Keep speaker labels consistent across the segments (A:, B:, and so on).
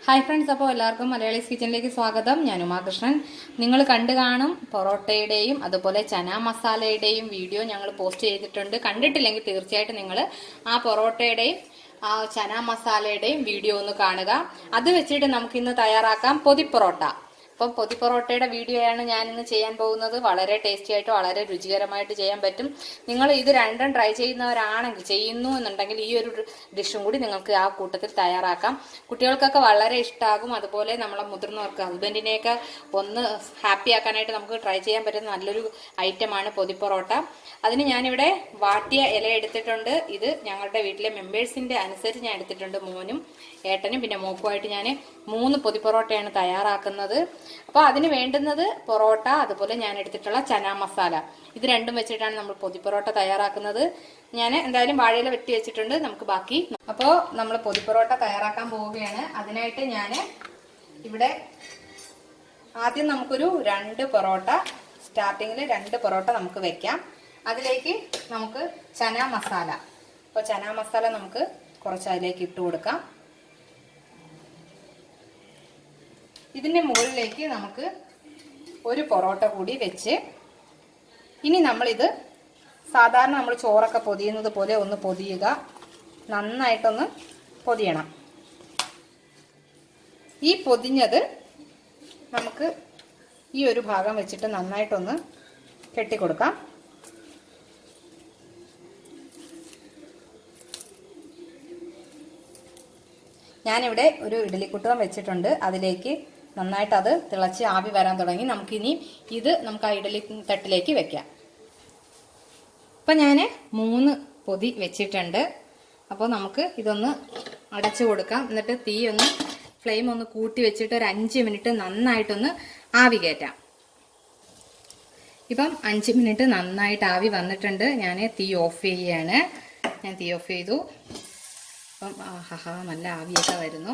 A: Hi friends, അപ്പോൾ എല്ലാവർക്കും മലയാളീസ് കിച്ചണിലേക്ക് സ്വാഗതം. ഞാൻ ഉമാകൃഷ്ണൻ. നിങ്ങൾ കണ്ടു കാണും പൊറോട്ടയുടെയും അതുപോലെ ചന മസാലയുടെയും വീഡിയോ ഞങ്ങൾ പോസ്റ്റ് ചെയ്തിട്ടുണ്ട്. കണ്ടിട്ടില്ലെങ്കിൽ തീർച്ചയായിട്ടും നിങ്ങൾ ആ പൊറോട്ടയുടെയും ആ ചന മസാലയുടെയും വീഡിയോ ഒന്ന് കാണുക. അത് വെച്ചിട്ട് നമുക്കിന്ന് തയ്യാറാക്കാം പൊതി പൊറോട്ട. അപ്പം പൊതി പൊറോട്ടയുടെ വീഡിയോയാണ് ഞാനിന്ന് ചെയ്യാൻ പോകുന്നത്. വളരെ ടേസ്റ്റി ആയിട്ട് വളരെ രുചികരമായിട്ട് ചെയ്യാൻ പറ്റും. നിങ്ങൾ ഇത് രണ്ടും ട്രൈ ചെയ്യുന്നവരാണെങ്കിൽ ചെയ്യുന്നു എന്നുണ്ടെങ്കിൽ ഈ ഒരു ഡിഷും കൂടി നിങ്ങൾക്ക് ആ കൂട്ടത്തിൽ തയ്യാറാക്കാം. കുട്ടികൾക്കൊക്കെ വളരെ ഇഷ്ടമാകും. അതുപോലെ നമ്മളെ മുതിർന്നവർക്ക് ഹസ്ബൻഡിനെയൊക്കെ ഒന്ന് ഹാപ്പി ആക്കാനായിട്ട് നമുക്ക് ട്രൈ ചെയ്യാൻ പറ്റുന്ന നല്ലൊരു ഐറ്റമാണ് പൊതി പൊറോട്ട. അതിന് ഞാനിവിടെ വാട്ടിയ ഇല എടുത്തിട്ടുണ്ട്. ഇത് ഞങ്ങളുടെ വീട്ടിലെ മെമ്പേഴ്സിന്റെ അനുസരിച്ച് ഞാൻ എടുത്തിട്ടുണ്ട്. മോനും ഏട്ടനും പിന്നെ മോക്കുമായിട്ട് ഞാൻ 3 പൊതി പൊറോട്ടയാണ് തയ്യാറാക്കുന്നത്. അപ്പോൾ അതിന് വേണ്ടുന്നത് പൊറോട്ട, അതുപോലെ ഞാൻ എടുത്തിട്ടുള്ള ചന മസാല. ഇത് രണ്ടും വെച്ചിട്ടാണ് നമ്മൾ പൊതി പൊറോട്ട തയ്യാറാക്കുന്നത്. ഞാൻ എന്തായാലും വാഴയില വെട്ടി വെച്ചിട്ടുണ്ട്. നമുക്ക് ബാക്കി അപ്പോൾ നമ്മൾ പൊതി പൊറോട്ട തയ്യാറാക്കാൻ പോവുകയാണ്. അതിനായിട്ട് ഞാൻ ഇവിടെ ആദ്യം നമുക്കൊരു 2 പൊറോട്ട, സ്റ്റാർട്ടിങ്ങിൽ 2 പൊറോട്ട നമുക്ക് വെക്കാം. അതിലേക്ക് നമുക്ക് ചന മസാല, അപ്പോൾ ചന മസാല നമുക്ക് കുറച്ച് അതിലേക്ക് ഇട്ട് കൊടുക്കാം. ഇതിൻ്റെ മുകളിലേക്ക് നമുക്ക് ഒരു പൊറോട്ട കൂടി വെച്ച് ഇനി നമ്മളിത് സാധാരണ നമ്മൾ ചോറൊക്കെ പൊതിയുന്നത് പോലെ ഒന്ന് പൊതിയുക. നന്നായിട്ടൊന്ന് പൊതിയണം. ഈ പൊതിഞ്ഞത് നമുക്ക് ഈ ഒരു ഭാഗം വെച്ചിട്ട് നന്നായിട്ടൊന്ന് കെട്ടിക്കൊടുക്കാം. ഞാനിവിടെ ഒരു ഇഡ്ഡലിക്കുട്ടം വെച്ചിട്ടുണ്ട്. അതിലേക്ക് നന്നായിട്ട് അത് തിളച്ച് ആവി വരാൻ തുടങ്ങി. നമുക്കിനി ഇത് നമുക്ക് ആ ഇഡ്ഡലി തട്ടിലേക്ക് വെക്കാം. അപ്പം ഞാൻ 3 പൊതി വെച്ചിട്ടുണ്ട്. അപ്പോൾ നമുക്ക് ഇതൊന്ന് അടച്ചു കൊടുക്കാം. എന്നിട്ട് തീ ഒന്ന് ഫ്ലെയിം ഒന്ന് കൂട്ടി വെച്ചിട്ട് ഒരു 5 മിനിറ്റ് നന്നായിട്ടൊന്ന് ആവി കയറ്റാം. ഇപ്പം 5 മിനിറ്റ് നന്നായിട്ട് ആവി വന്നിട്ടുണ്ട്. ഞാൻ തീ ഓഫ് ചെയ്യുകയാണ്. ഞാൻ തീ ഓഫ് ചെയ്തു. അപ്പം നല്ല ആവിയൊക്കെ വരുന്നു.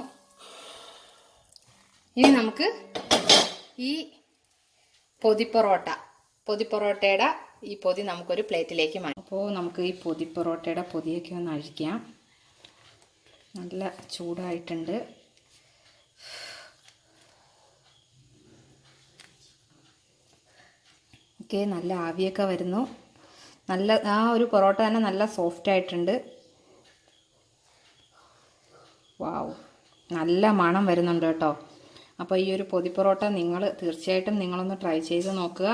A: ഇനി നമുക്ക് ഈ പൊതി പൊറോട്ടയുടെ ഈ പൊതി നമുക്കൊരു പ്ലേറ്റിലേക്ക് മാറ്റാം. അപ്പോൾ നമുക്ക് ഈ പൊതി പൊറോട്ടയുടെ പൊതിയൊക്കെ ഒന്ന് അഴിക്കാം. നല്ല ചൂടായിട്ടുണ്ട്. ഓക്കെ, നല്ല ആവിയൊക്കെ വരുന്നു. നല്ല ആ ഒരു പൊറോട്ട തന്നെ നല്ല സോഫ്റ്റ് ആയിട്ടുണ്ട്. വാവ്, നല്ല മണം വരുന്നുണ്ട് കേട്ടോ. അപ്പോൾ ഈ ഒരു പൊതി പൊറോട്ട നിങ്ങൾ തീർച്ചയായിട്ടും നിങ്ങളൊന്ന് ട്രൈ ചെയ്ത് നോക്കുക.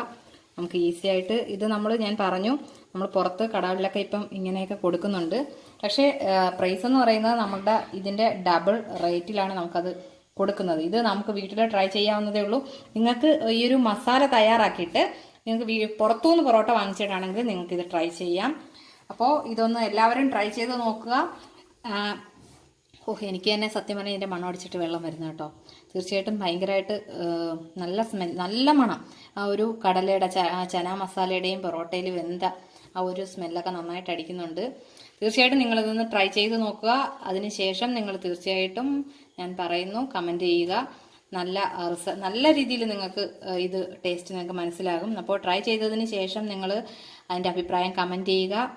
A: നമുക്ക് ഈസി ആയിട്ട് ഇത് ഞാൻ പറഞ്ഞു, നമ്മൾ പുറത്ത് കടകളിലൊക്കെ ഇപ്പം ഇങ്ങനെയൊക്കെ കൊടുക്കുന്നുണ്ട്. പക്ഷേ പ്രൈസ് എന്ന് പറയുന്നത് നമ്മുടെ ഇതിൻ്റെ ഡബിൾ റേറ്റിലാണ് നമുക്കത് കൊടുക്കുന്നത്. ഇത് നമുക്ക് വീട്ടിൽ ട്രൈ ചെയ്യാവുന്നതേ ഉള്ളൂ. നിങ്ങൾക്ക് ഈ ഒരു മസാല തയ്യാറാക്കിയിട്ട് നിങ്ങൾക്ക് പുറത്തുനിന്ന് പൊറോട്ട വാങ്ങിച്ചിട്ടാണെങ്കിൽ നിങ്ങൾക്ക് ഇത് ട്രൈ ചെയ്യാം. അപ്പോൾ ഇതൊന്ന് എല്ലാവരും ട്രൈ ചെയ്ത് നോക്കുക. എനിക്ക് തന്നെ സത്യം പറഞ്ഞാൽ ഇതിൻ്റെ മണം അടിച്ചിട്ട് വെള്ളം വരുന്നു കേട്ടോ. തീർച്ചയായിട്ടും ഭയങ്കരമായിട്ട് നല്ല സ്മെൽ, നല്ല മണം. ആ ഒരു കടലയുടെ ചന മസാലയുടെയും പൊറോട്ടയിൽ വെന്ത ആ ഒരു സ്മെല്ലൊക്കെ നന്നായിട്ട് അടിക്കുന്നുണ്ട്. തീർച്ചയായിട്ടും നിങ്ങളിതൊന്ന് ട്രൈ ചെയ്ത് നോക്കുക. അതിനുശേഷം നിങ്ങൾ തീർച്ചയായിട്ടും ഞാൻ പറയുന്നു കമൻറ്റ് ചെയ്യുക. നല്ല രീതിയിൽ നിങ്ങൾക്ക് ഇത് ടേസ്റ്റ് നിങ്ങൾക്ക് മനസ്സിലാകും. അപ്പോൾ ട്രൈ ചെയ്തതിന് ശേഷം നിങ്ങൾ അതിൻ്റെ അഭിപ്രായം കമൻറ്റ് ചെയ്യുക.